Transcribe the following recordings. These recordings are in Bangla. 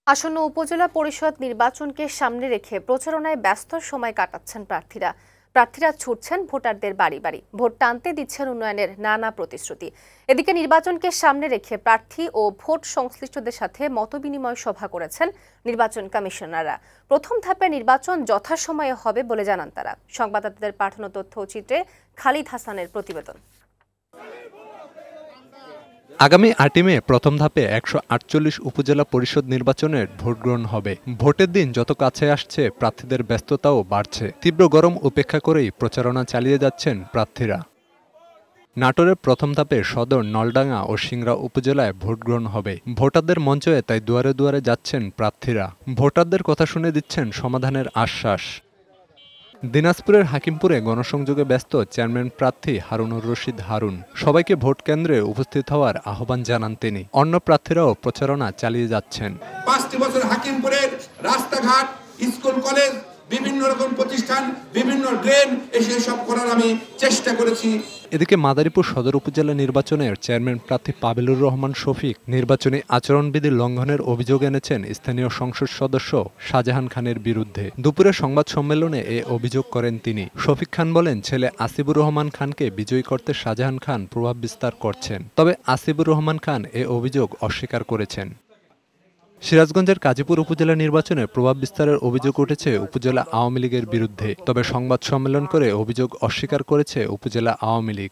আসন্ন উপজেলা পরিষদ নির্বাচনকে সামনে রেখে প্রচারণায় ব্যস্ত সময় কাটাচ্ছেন প্রার্থীরা ছুটছেন ভোটারদের বাড়ি বাড়ি, ভোট টানতে দিচ্ছেন উন্নয়নের নানা প্রতিশ্রুতি। এদিকে নির্বাচনকে সামনে রেখে প্রার্থী ও ভোট সংশ্লিষ্টদের সাথে মতবিনিময় সভা করেছেন নির্বাচন কমিশনাররা। প্রথম ধাপের নির্বাচন যথাসময়ে হবে বলে জানান তারা। সংবাদদাতাদের পাঠানো তথ্যচিত্রে খালিদ হাসানের প্রতিবেদন। আগামী ৮ মে প্রথম ধাপে ১৪৮ উপজেলা পরিষদ নির্বাচনের ভোট গ্রহণ হবে। ভোটের দিন যত কাছে আসছে, প্রার্থীদের ব্যস্ততাও বাড়ছে। তীব্র গরম উপেক্ষা করেই প্রচারণা চালিয়ে যাচ্ছেন প্রার্থীরা। নাটোরের প্রথম ধাপে সদর, নলডাঙ্গা ও সিংড়া উপজেলায় ভোট গ্রহণ হবে। ভোটারদের মঞ্চে তাই দুয়ারে দুয়ারে যাচ্ছেন প্রার্থীরা। ভোটারদের কথা শুনে দিচ্ছেন সমাধানের আশ্বাস। দিনাজপুরের হাকিমপুরে গণসংযোগে ব্যস্ত চেয়ারম্যান প্রার্থী হারুনুর রশিদ হারুন। সবাইকে ভোট কেন্দ্রে উপস্থিত হওয়ার আহ্বান জানান তিনি। অন্য প্রার্থীরাও প্রচারণা চালিয়ে যাচ্ছেন। ৫টি বছর হাকিমপুরের রাস্তাঘাট, স্কুল, কলেজ, বিভিন্ন রকম প্রতিষ্ঠান, বিভিন্ন ড্রেন এসে সব করার আমি চেষ্টা করেছি। এদিকে মাদারীপুর সদর উপজেলা নির্বাচনের চেয়ারম্যান প্রার্থী পাবেলুর রহমান শফিক নির্বাচনী আচরণবিধি লঙ্ঘনের অভিযোগ এনেছেন স্থানীয় সংসদ সদস্য শাহজাহান খানের বিরুদ্ধে। দুপুরে সংবাদ সম্মেলনে এ অভিযোগ করেন তিনি। শফিক খান বলেন, ছেলে আসিফুর রহমান খানকে বিজয়ী করতে শাহজাহান খান প্রভাব বিস্তার করছেন। তবে আসিফুর রহমান খান এ অভিযোগ অস্বীকার করেছেন। সিরাজগঞ্জের কাজীপুর উপজেলা নির্বাচনে প্রভাব বিস্তারের অভিযোগ উঠেছে উপজেলা আওয়ামী লীগের বিরুদ্ধে। তবে সংবাদ সম্মেলন করে অভিযোগ অস্বীকার করেছে উপজেলা আওয়ামী লীগ।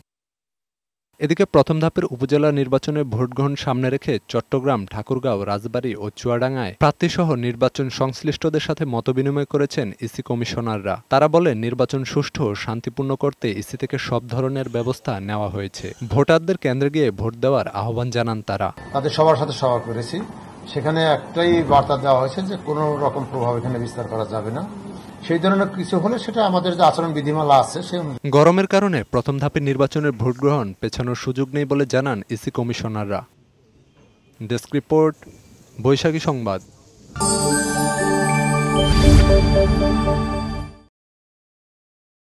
এদিকে প্রথম ধাপের উপজেলা নির্বাচনের ভোট গ্রহণ সামনে রেখে চট্টগ্রাম, ঠাকুরগাঁও, রাজবাড়ী ও চুয়াডাঙ্গায় প্রার্থীসহ নির্বাচন সংশ্লিষ্টদের সাথে মতবিনিময় করেছেন ইসি কমিশনাররা। তারা বলেন, নির্বাচন সুষ্ঠু ও শান্তিপূর্ণ করতে ইসি থেকে সব ধরনের ব্যবস্থা নেওয়া হয়েছে। ভোটারদের কেন্দ্রে গিয়ে ভোট দেওয়ার আহ্বান জানান তারা। তাদের সবার সাথে সভা করেছি, সেখানে একটাই বার্তা দেওয়া হয়েছে যে কোনো রকম প্রভাব এখানে বিস্তার করা যাবে না। সেই ধরনের কিছু হলে সেটা আমাদের যে আচরণ বিধিমালা আছে সে গরমের কারণে প্রথম ধাপের নির্বাচনের ভোট গ্রহণ পেছানোর সুযোগ নেই বলে জানান ইসি কমিশনাররা। ডেস্ক রিপোর্ট, বৈশাখী সংবাদ।